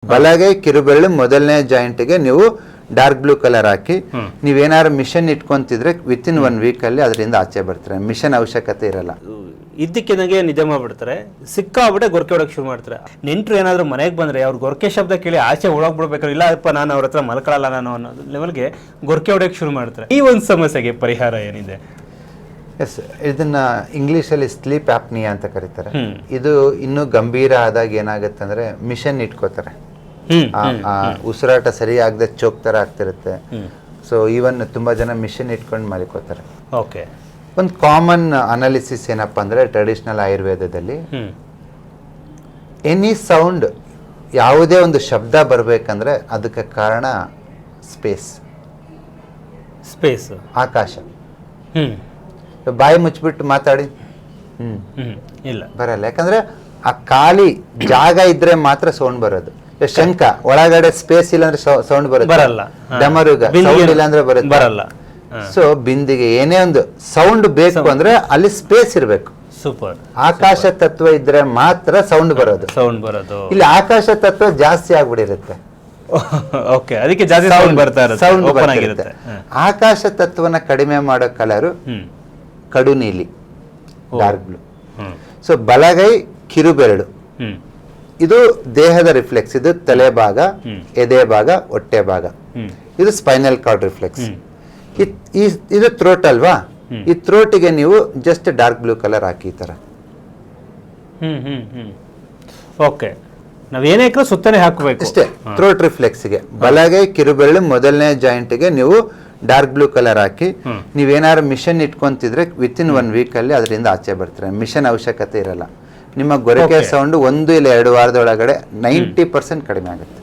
ಬಲಗೈ ಕಿರುಬೆರಳು ಮೊದಲನೇ ಜಾಯಿಂಟ್ಗೆ ನೀವು ಡಾರ್ಕ್ ಬ್ಲೂ ಕಲರ್ ಹಾಕಿ ನೀವೇನಾದ್ರು ಮಿಷನ್ ಇಟ್ಕೊಂತಿದ್ರೆ ವಿತ್ ಇನ್ 1 ವೀಕ್ ಅಲ್ಲಿ ಅದರಿಂದ ಆಚೆ ಬರ್ತಾರೆ. ಮಿಷನ್ ಅವಶ್ಯಕತೆ ಇರಲ್ಲ. ಇದ್ದಕ್ಕಿನಾಗೆ ನಿದ್ದೆ ಮಾಡ್ಬಿಡ್ತಾರೆ, ಸಿಕ್ಕಾಬಿಟ್ಟೆ ಗೊರಕೆ ಹೊಡಕ್ ಶುರು ಮಾಡ್ತಾರೆ. ನೆಂಟರು ಏನಾದ್ರು ಮನೆಗೆ ಬಂದ್ರೆ ಅವ್ರು ಗೊರಕೆ ಶಬ್ದ ಕೇಳಿ ಆಚೆ ಓಡೋಗ್ಬಿಡ್ಬೇಕಾದ್ರೆ ಇಲ್ಲಪ್ಪ ನಾನು ಅವ್ರ ಹತ್ರ ಮಲ್ಕೊಳ್ಳಲ್ಲ ನಾನು ಅನ್ನೋ ಲೆವೆಲ್ಗೆ ಗೊರಕೆ ಹೊಡಕ್ ಶುರು ಮಾಡ್ತಾರೆ. ಈ ಒಂದು ಸಮಸ್ಯೆಗೆ ಪರಿಹಾರ ಏನಿದೆ? ಎಸ್, ಇದನ್ನ ಇಂಗ್ಲಿಷಲ್ಲಿ ಸ್ಲೀಪ್ ಆಪ್ನಿಯಾ ಅಂತ ಕರೀತಾರೆ. ಇದು ಇನ್ನೂ ಗಂಭೀರ ಆದಾಗ ಏನಾಗುತ್ತೆ ಅಂದ್ರೆ ಮಿಷನ್ ಇಟ್ಕೋತಾರೆ, ಉಸಿರಾಟ ಸರಿ ಆಗದೆ ಚೋಕ್ ತರ ಆಗ್ತಿರುತ್ತೆ. ಸೊ ಈವನ್ ತುಂಬಾ ಜನ ಮಿಷನ್ ಇಟ್ಕೊಂಡು ಮಲಿಕೋತಾರೆ. ಓಕೆ, ಒಂದು ಕಾಮನ್ ಅನಾಲಿಸಿಸ್ ಏನಪ್ಪಾ ಅಂದ್ರೆ ಟ್ರೆಡಿಷನಲ್ ಆಯುರ್ವೇದದಲ್ಲಿ ಎನಿ ಸೌಂಡ್, ಯಾವುದೇ ಒಂದು ಶಬ್ದ ಬರಬೇಕಂದ್ರೆ ಅದಕ್ಕೆ ಕಾರಣ ಸ್ಪೇಸ್, ಆಕಾಶ. ಬಾಯಿ ಮುಚ್ಚಿಬಿಟ್ಟು ಮಾತಾಡಿ ಇಲ್ಲ ಬರಲ್ಲ, ಯಾಕಂದ್ರೆ ಆ ಖಾಲಿ ಜಾಗ ಇದ್ರೆ ಮಾತ್ರ ಸೌಂಡ್ ಬರೋದು. ಶಂಕ ಒಳಗಡೆ ಸ್ಪೇಸ್ ಇಲ್ಲ ಅಂದ್ರೆ ಸೌಂಡ್ ಬರಲ್ಲ, ಡಮರುಗ ಸೌಂಡ್ ಇಲ್ಲ ಅಂದ್ರೆ ಬರಲ್ಲ. ಸೊ ಬಿಂದಿಗೆ ಏನೇ ಒಂದು ಸೌಂಡ್ ಬೇಕು ಅಂದ್ರೆ ಅಲ್ಲಿ ಸ್ಪೇಸ್ ಇರಬೇಕು. ಸೂಪರ್. ಆಕಾಶ ತತ್ವ ಇದ್ರೆ ಮಾತ್ರ ಸೌಂಡ್ ಬರೋದು. ಇಲ್ಲಿ ಆಕಾಶ ತತ್ವ ಜಾಸ್ತಿ ಆಗ್ಬಿಡಿರುತ್ತೆ. ಓಕೆ, ಅದಕ್ಕೆ ಜಾಸ್ತಿ ಸೌಂಡ್ ಬರ್ತಾ ಇರುತ್ತೆ. ಆಕಾಶ ತತ್ವನ ಕಡಿಮೆ ಮಾಡೋ ಕಲರು ಕಡು ನೀಲಿ, ಡಾರ್ಕ್ ಬ್ಲೂ. ಸೊ ಬಲಗೈ ಕಿರುಬೆರಳು ಇದು ದೇಹದ ರಿಫ್ಲೆಕ್ಸ್. ಇದು ತಲೆ ಭಾಗ, ಎದೆ ಭಾಗ, ಹೊಟ್ಟೆ ಭಾಗ. ಇದು ಸ್ಪೈನಲ್ ಕಾರ್ಡ್ ರಿಫ್ಲೆಕ್ಸ್. ಇದು ಥ್ರೋಟ್ ಅಲ್ವಾ? ಈ ಥ್ರೋಟಿಗೆ ನೀವು ಜಸ್ಟ್ ಡಾರ್ಕ್ ಬ್ಲೂ ಕಲರ್ ಹಾಕಿ ಈ ತರ. ಓಕೆ, ನಾವೇನೇ ಸುತ್ತನೆ ಹಾಕಬೇಕು ಅಷ್ಟೇ. ಥ್ರೋಟ್ ರಿಫ್ಲೆಕ್ಸ್ಗೆ ಬಲಗೈ ಕಿರುಬೆರಳು ಮೊದಲನೇ ಜಾಯಿಂಟ್ಗೆ ನೀವು ಡಾರ್ಕ್ ಬ್ಲೂ ಕಲರ್ ಹಾಕಿ ನೀವೇನಾದ್ರು ಮಿಷನ್ ಇಟ್ಕೊಂತಿದ್ರೆ ವಿತ್ ಇನ್ 1 ವೀಕ್ ಅಲ್ಲಿ ಅದರಿಂದ ಆಚೆ ಬರ್ತಾರೆ. ಮಿಷನ್ ಅವಶ್ಯಕತೆ ಇರಲ್ಲ. ನಿಮ್ಮ ಗೊರಕೆ ಸೌಂಡ್ 1 ಇಲ್ಲ 2 ವಾರದೊಳಗಡೆ 90% ಕಡಿಮೆ ಆಗುತ್ತೆ.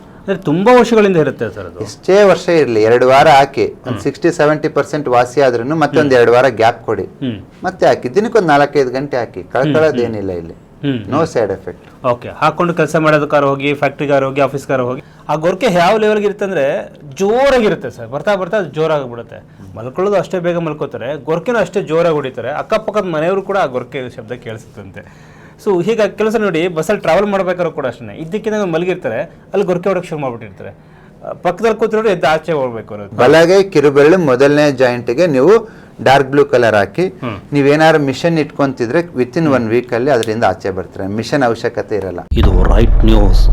ತುಂಬಾ ವರ್ಷಗಳಿಂದ ಇರುತ್ತೆ ಸರ್ ಅದು. ಎಷ್ಟೇ ವರ್ಷ ಇರಲಿ, 2 ವಾರ ಹಾಕಿ ಒಂದು 60-70% ವಾಸಿ ಆದ್ರೂ ಮತ್ತೊಂದು 2 ವಾರ ಗ್ಯಾಪ್ ಕೊಡಿ, ಮತ್ತೆ ಹಾಕಿ ದಿನಕ್ಕೊಂದು 4-5 ಗಂಟೆ ಹಾಕಿ. ಕಳ್ಕೊಳ್ಳೋದೇನಿಲ್ಲ ಇಲ್ಲಿ. No side effect. ಓಕೆ, ಹಾಕೊಂಡು ಕೆಲಸ ಮಾಡೋದಕ್ಕಾರ ಹೋಗಿ, ಫ್ಯಾಕ್ಟ್ರಿಗಾರ ಹೋಗಿ, ಆಫೀಸ್ಗಾರ ಹೋಗಿ, ಆ ಗೊರಕೆ ಯಾವ ಲೆವೆಲ್ಗೆ ಇರುತ್ತೆ ಅಂದ್ರೆ ಜೋರಾಗಿರುತ್ತೆ ಸರ್. ಬರ್ತಾ ಬರ್ತಾ ಅದು ಜೋರಾಗಿಬಿಡುತ್ತೆ. ಮಲ್ಕೊಳ್ಳೋದು ಅಷ್ಟೇ ಬೇಗ ಮಲ್ಕೋತಾರೆ, ಗೊರಕೆನೂ ಅಷ್ಟೇ ಜೋರಾಗಿ ಹೊಡಿತಾರೆ. ಅಕ್ಕಪಕ್ಕದ ಮನೆಯವರು ಕೂಡ ಆ ಗೊರಕೆ ಶಬ್ದ ಕೇಳಿಸುತ್ತಂತೆ. ಸೊ ಹೀಗಾಗಿ ಕೆಲಸ ನೋಡಿ, ಬಸ್ಸಲ್ಲಿ ಟ್ರಾವೆಲ್ ಮಾಡ್ಬೇಕಾದ್ರೂ ಕೂಡ ಅಷ್ಟೇ ಇದ್ದಕ್ಕಿಂತ ಮಲಗಿರ್ತಾರೆ, ಅಲ್ಲಿ ಗೊರಕೆ ಹೊಡಕ್ಕೆ ಶುರು ಮಾಡ್ಬಿಟ್ಟಿರ್ತಾರೆ. ಪಕ್ಕದಲ್ಲಿ ಕೂತ್ಕೊಂಡು ಎದ್ದು ಆಚೆ ಹೋಗ್ಬೇಕು ಅನ್ನೋದು. ಬಲಗೈ ಕಿರುಬೆರಳು ಮೊದಲನೇ ಜಾಯಿಂಟ್ಗೆ ನೀವು ಡಾರ್ಕ್ ಬ್ಲೂ ಕಲರ್ ಹಾಕಿ ನೀವೇನಾದ್ರು ಮಿಷನ್ ಇಟ್ಕೊಂತಿದ್ರೆ ವಿತ್ ಇನ್ 1 ವೀಕ್ ಅಲ್ಲಿ ಅದರಿಂದ ಆಚೆ ಬರ್ತಾರೆ. ಮಿಷನ್ ಅವಶ್ಯಕತೆ ಇರಲ್ಲ. ಇದು ರೈಟ್ ನ್ಯೂಸ್.